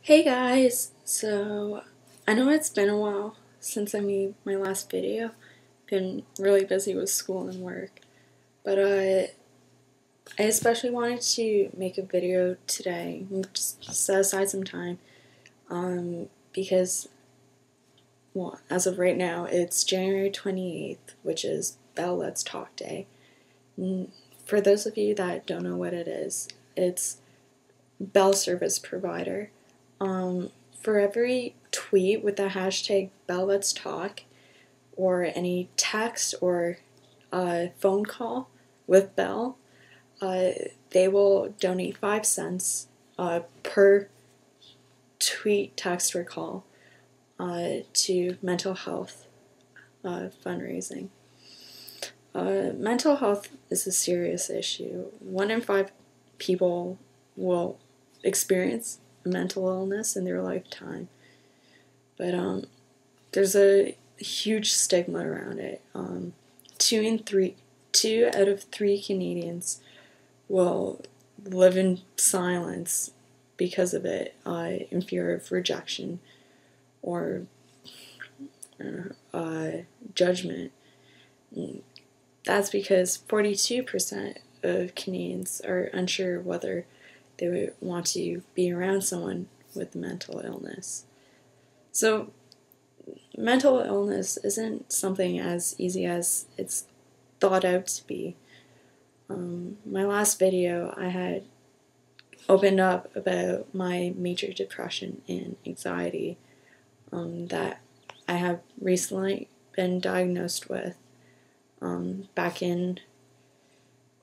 Hey guys! So, I know it's been a while since I made my last video. Been really busy with school and work. But I especially wanted to make a video today, just set aside some time, because, well, as of right now, it's January 28th, which is BellLetsTalk Day. For those of you that don't know what it is, it's Bell Service Provider. For every tweet with the hashtag BellLetsTalk or any text or phone call with Bell, they will donate 5 cents per tweet, text, or call to mental health fundraising. Mental health is a serious issue. 1 in 5 people will experience mental illness in their lifetime, but there's a huge stigma around it. 2 out of 3 Canadians will live in silence because of it, in fear of rejection or judgment. That's because 42% of Canadians are unsure whether they would want to be around someone with mental illness. So, mental illness isn't something as easy as it's thought out to be. My last video, I had opened up about my major depression and anxiety that I have recently been diagnosed with back in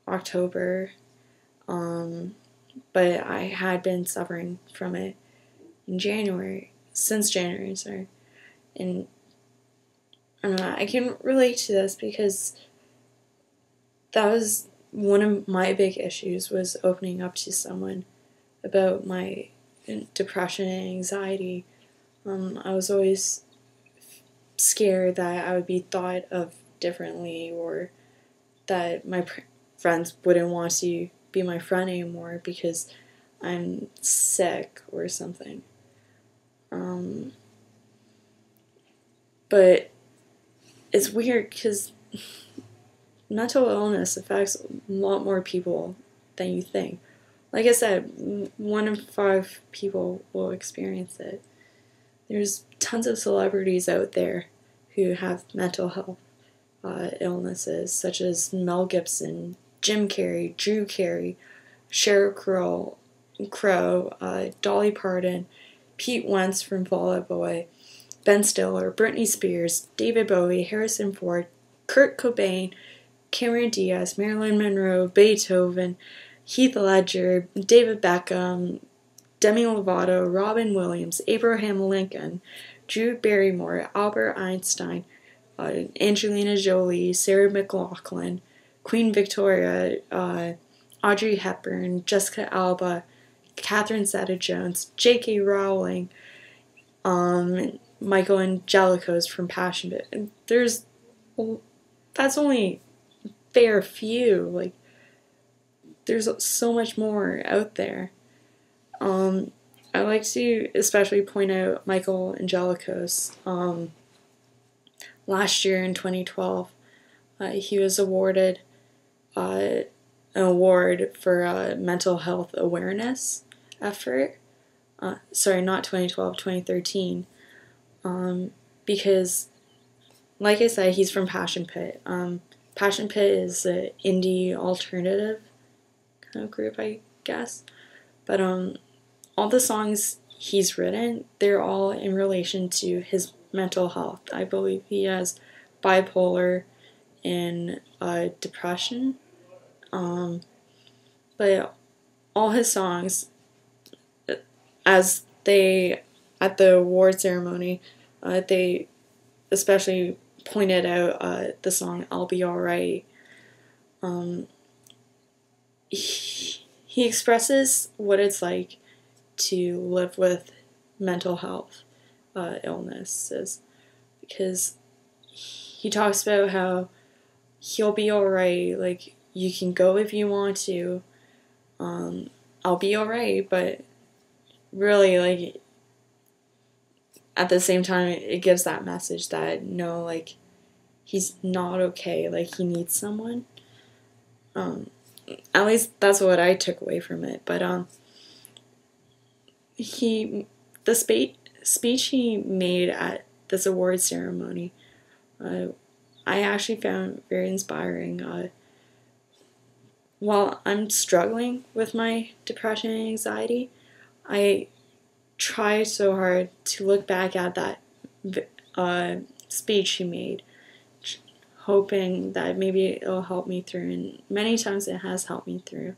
October. But I had been suffering from it since January, sorry. And I can relate to this because that was one of my big issues, was opening up to someone about my depression and anxiety. I was always scared that I would be thought of differently, or that my friends wouldn't want to be my friend anymore because I'm sick or something. But it's weird because mental illness affects a lot more people than you think. Like I said, 1 in 5 people will experience it. There's tons of celebrities out there who have mental health illnesses, such as Mel Gibson, Jim Carrey, Drew Carey, Sheryl Crow, Dolly Parton, Pete Wentz from Fall Out Boy, Ben Stiller, Britney Spears, David Bowie, Harrison Ford, Kurt Cobain, Cameron Diaz, Marilyn Monroe, Beethoven, Heath Ledger, David Beckham, Demi Lovato, Robin Williams, Abraham Lincoln, Drew Barrymore, Albert Einstein, Angelina Jolie, Sarah McLachlan, Queen Victoria, Audrey Hepburn, Jessica Alba, Catherine Zeta-Jones, J.K. Rowling, Michael Angelico's from Passion Pit. That's only a fair few. Like, there's so much more out there. I like to especially point out Michael Angelico's. Last year in 2012, he was awarded an award for a mental health awareness effort. Sorry, not 2012, 2013. Because, like I said, he's from Passion Pit. Passion Pit is an indie alternative kind of group, I guess. But all the songs he's written, they're all in relation to his mental health. I believe he has bipolar and depression. But all his songs, as they, at the award ceremony, they especially pointed out the song "I'll Be Alright." He expresses what it's like to live with mental health illnesses, because he talks about how he'll be alright, like, you can go if you want to, I'll be alright, but really, like, at the same time, it gives that message that no, like, he's not okay, like, he needs someone. At least that's what I took away from it. But the speech he made at this award ceremony, I actually found very inspiring. While I'm struggling with my depression and anxiety, I try so hard to look back at that speech he made, hoping that maybe it'll help me through, and many times it has helped me through.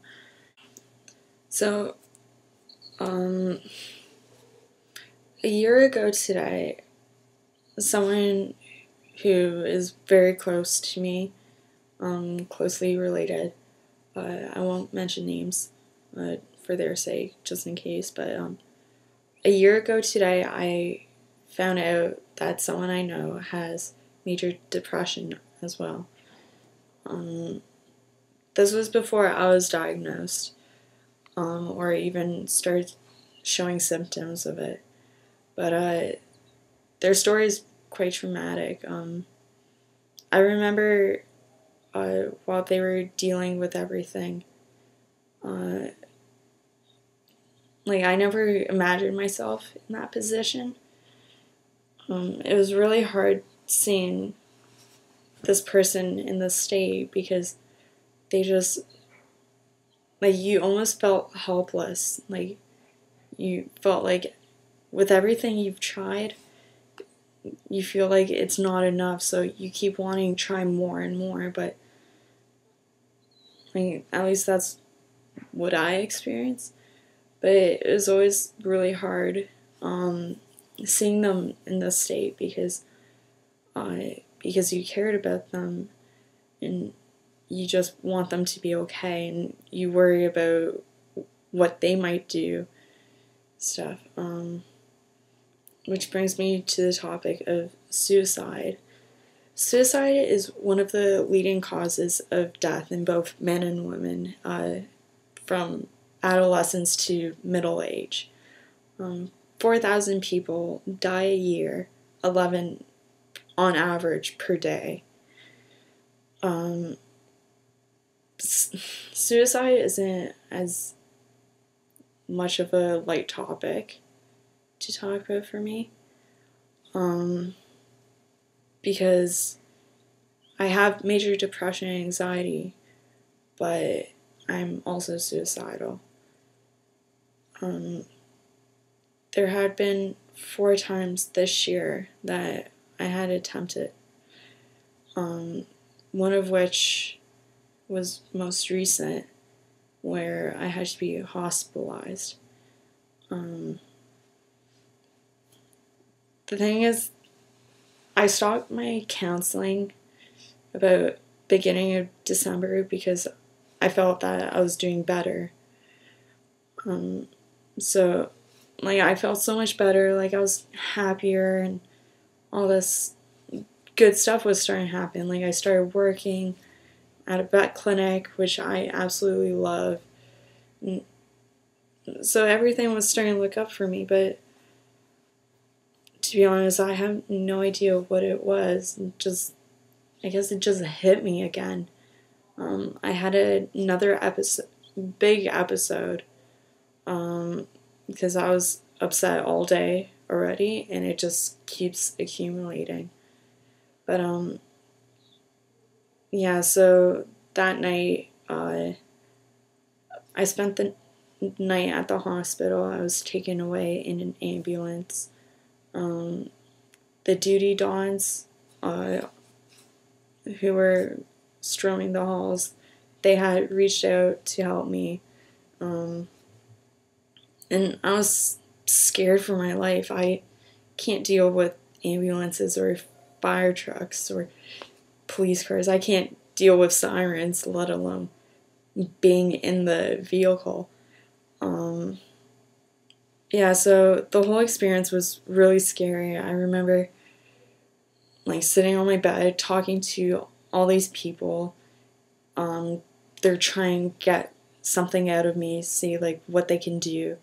So, a year ago today, someone who is very close to me, closely related, I won't mention names for their sake, just in case, but a year ago today, I found out that someone I know has major depression as well. This was before I was diagnosed, or even started showing symptoms of it. But their story is quite traumatic. I remember while they were dealing with everything, like, I never imagined myself in that position. It was really hard seeing this person in this state because they just, like, you almost felt helpless. Like, you felt like with everything you've tried, you feel like it's not enough, so you keep wanting to try more and more, but like, at least that's what I experienced. But it was always really hard seeing them in this state because you cared about them and you just want them to be okay, and you worry about what they might do, stuff. Which brings me to the topic of suicide. Suicide is one of the leading causes of death in both men and women, from adolescence to middle age. 4,000 people die a year, 11 on average per day. Suicide isn't as much of a light topic to talk about for me, because I have major depression and anxiety, but I'm also suicidal. There had been 4 times this year that I had attempted, one of which was most recent, where I had to be hospitalized. The thing is, I stopped my counseling about beginning of December because I felt that I was doing better. So, like, I felt so much better, like, I was happier, and all this good stuff was starting to happen. Like, I started working at a vet clinic, which I absolutely love. So everything was starting to look up for me, but to be honest, I have no idea what it was. I guess it just hit me again. I had another big episode, because I was upset all day already, and it just keeps accumulating. But yeah, so that night, I spent the night at the hospital. I was taken away in an ambulance. The duty dons, who were strolling the halls, they had reached out to help me. And I was scared for my life. I can't deal with ambulances or fire trucks or police cars. I can't deal with sirens, let alone being in the vehicle. Yeah, so the whole experience was really scary. I remember, like, sitting on my bed talking to all these people. They're trying to get something out of me, see, like, what they can do.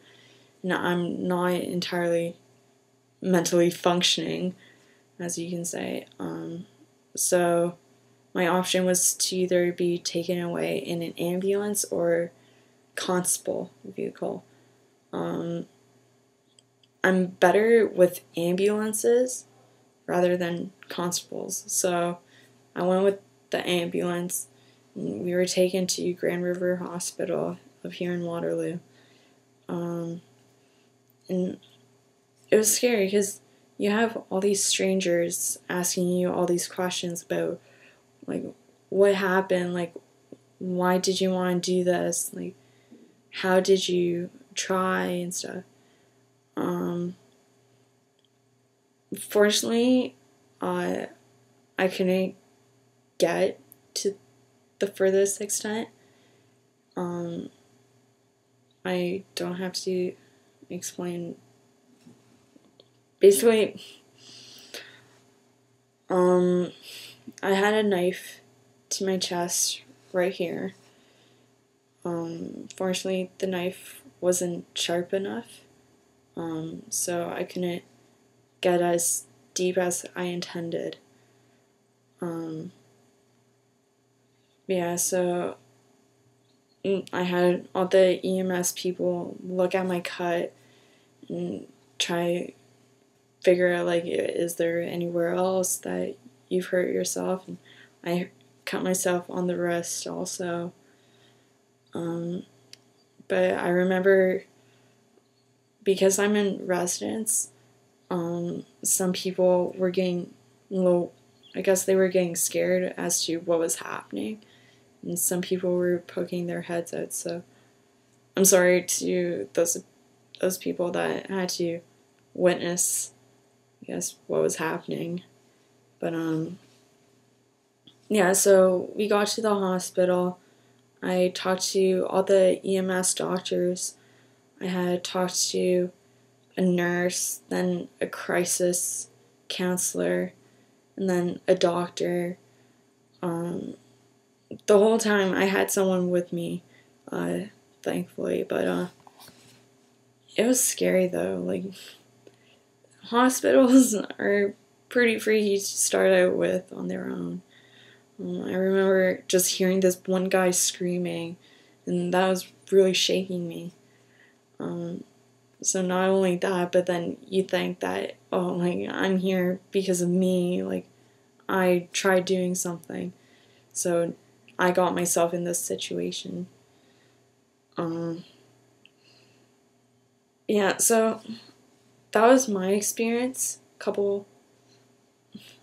And I'm not entirely mentally functioning, as you can say. So my option was to either be taken away in an ambulance or constable vehicle. I'm better with ambulances rather than constables, so I went with the ambulance. We were taken to Grand River Hospital up here in Waterloo. And it was scary because you have all these strangers asking you all these questions about, like, what happened, like, why did you want to do this, like, how did you try and stuff. Fortunately, I couldn't get to the furthest extent. I don't have to explain. Basically, I had a knife to my chest right here. Fortunately, the knife wasn't sharp enough, so I couldn't get as deep as I intended. Yeah, so I had all the EMS people look at my cut and try figure out, like, is there anywhere else that you've hurt yourself? And I cut myself on the wrist also. But I remember, because I'm in residence, some people were getting I guess they were getting scared as to what was happening, and some people were poking their heads out, so I'm sorry to those people that had to witness, I guess, what was happening. But yeah, so we got to the hospital. I talked to all the EMS doctors. I had talked to a nurse, then a crisis counselor, and then a doctor. The whole time I had someone with me, thankfully, but it was scary though. Like, hospitals are pretty freaky to start out with on their own. I remember just hearing this one guy screaming, and that was really shaking me. So not only that, but then you think that, oh, like, I'm here because of me, like, I tried doing something, so I got myself in this situation. Yeah, so that was my experience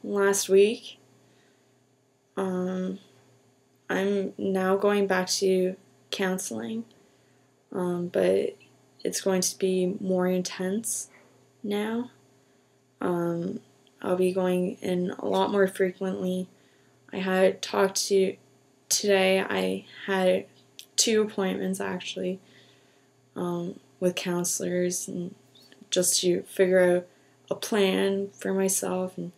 last week. I'm now going back to counseling, but it's going to be more intense now. I'll be going in a lot more frequently. I had talked to, today I had 2 appointments actually, with counselors, and just to figure out a plan for myself and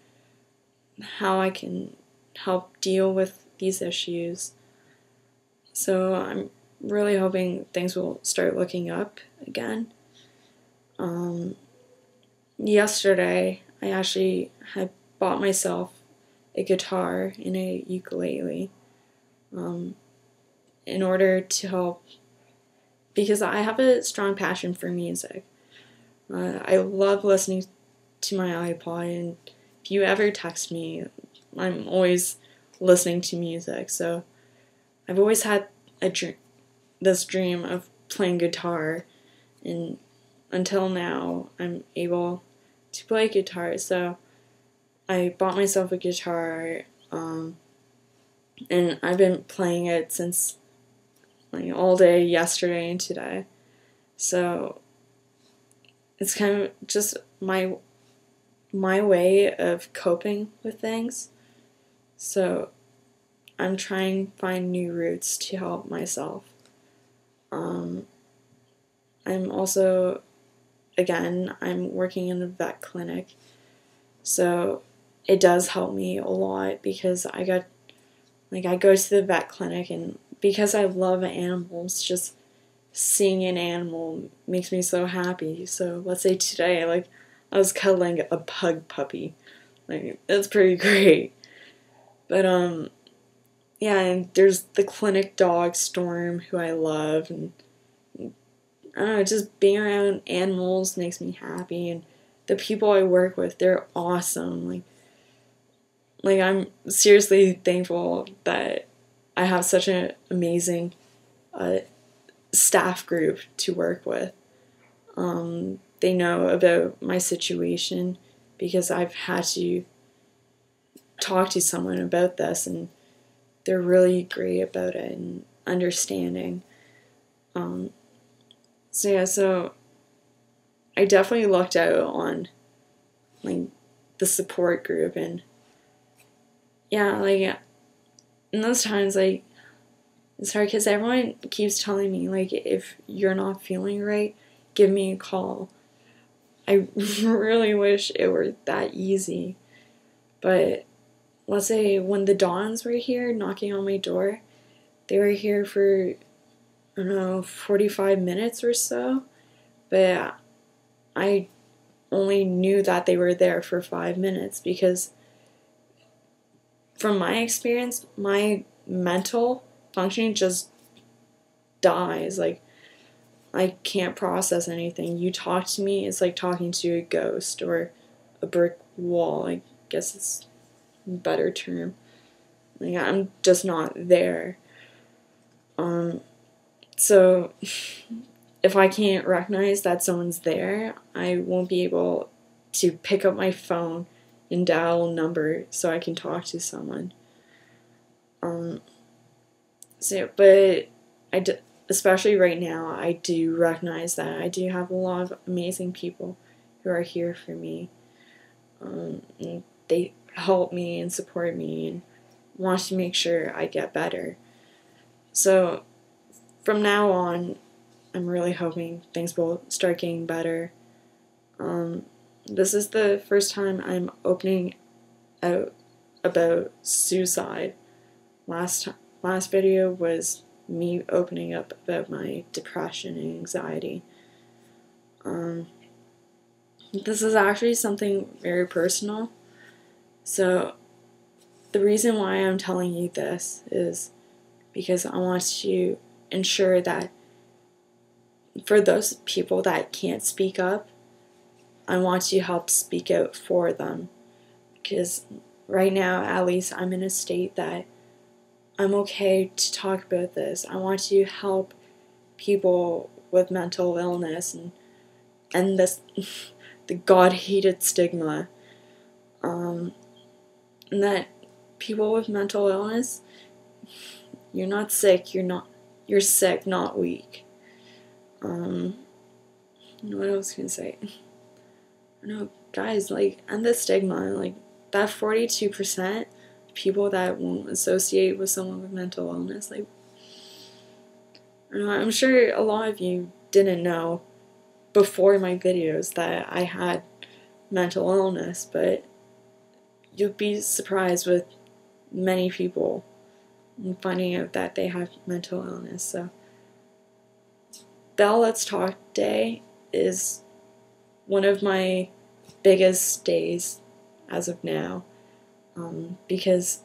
how I can help deal with these issues. So I'm really hoping things will start looking up again. Yesterday, I actually had bought myself a guitar and a ukulele, in order to help, because I have a strong passion for music. I love listening to my iPod, and if you ever text me, I'm always listening to music. So I've always had this dream of playing guitar, and until now I'm able to play guitar. So I bought myself a guitar, and I've been playing it since, like, all day yesterday and today. So it's kind of just my way of coping with things. So I'm trying to find new routes to help myself. I'm also, again, I'm working in a vet clinic, so it does help me a lot, because I go to the vet clinic, and because I love animals, just seeing an animal makes me so happy. So let's say today, like, I was cuddling a pug puppy. Like, that's pretty great. But, yeah, and there's the clinic dog, Storm, who I love, and I don't know, just being around animals makes me happy, and the people I work with, they're awesome. Like I'm seriously thankful that I have such an amazing staff group to work with. They know about my situation because I've had to talk to someone about this, and they're really great about it and understanding. So I definitely lucked out on like the support group, and yeah, like in those times, like it's hard because everyone keeps telling me, like, if you're not feeling right, give me a call. I really wish it were that easy, but let's say when the Dons were here knocking on my door, they were here for, I don't know, 45 minutes or so, but I only knew that they were there for 5 minutes because from my experience, my mental functioning just dies. Like, I can't process anything. You talk to me, it's like talking to a ghost or a brick wall. I guess it's a better term. Like, I'm just not there. So if I can't recognize that someone's there, I won't be able to pick up my phone and dial a number so I can talk to someone. But especially right now, I do recognize that I do have a lot of amazing people who are here for me. And they help me and support me and want to make sure I get better. So from now on, I'm really hoping things will start getting better. This is the first time I'm opening out about suicide. Last video was me opening up about my depression and anxiety. This is actually something very personal. So the reason why I'm telling you this is because I want to ensure that for those people that can't speak up, I want to help speak out for them. Because right now, at least, I'm in a state that I'm okay to talk about this. I want to help people with mental illness and end this, the God-hated stigma. And that people with mental illness, you're not sick, you're sick, not weak. What else can I say? No, guys, like, end the stigma. Like, that 42% people that won't associate with someone with mental illness, like, I don't know, I'm sure a lot of you didn't know before my videos that I had mental illness, but you'll be surprised with many people finding out that they have mental illness. So Bell Let's Talk Day is one of my biggest days as of now, because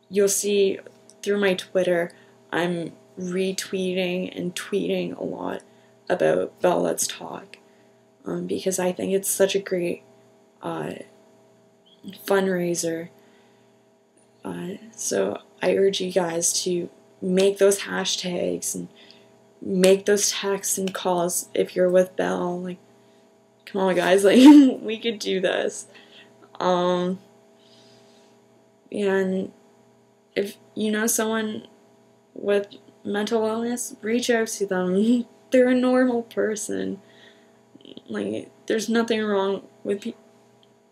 you'll see through my Twitter, I'm retweeting and tweeting a lot about Bell Let's Talk, because I think it's such a great fundraiser. So I urge you guys to make those hashtags and make those texts and calls if you're with Bell. Like, come on, guys, like, we could do this. And if you know someone with mental illness, reach out to them. They're a normal person. Like, there's nothing wrong with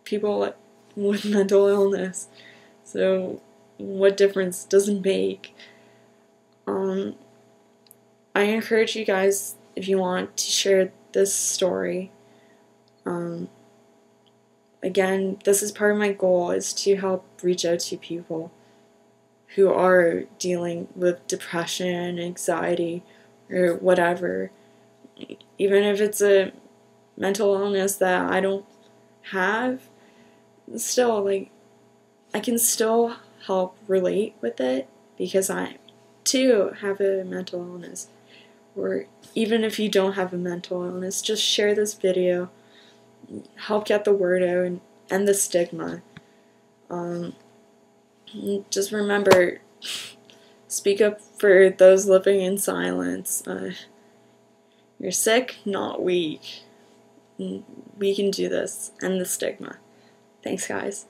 people with mental illness. So, what difference does it make? I encourage you guys, if you want, to share this story. Again, this is part of my goal, is to help reach out to people who are dealing with depression, anxiety, or whatever. Even if it's a mental illness that I don't have, still, like, I can still help relate with it because I, too, have a mental illness. Or even if you don't have a mental illness, just share this video, help get the word out, and end the stigma. Just remember, speak up for those living in silence. You're sick, not weak. We can do this. End the stigma. Thanks, guys.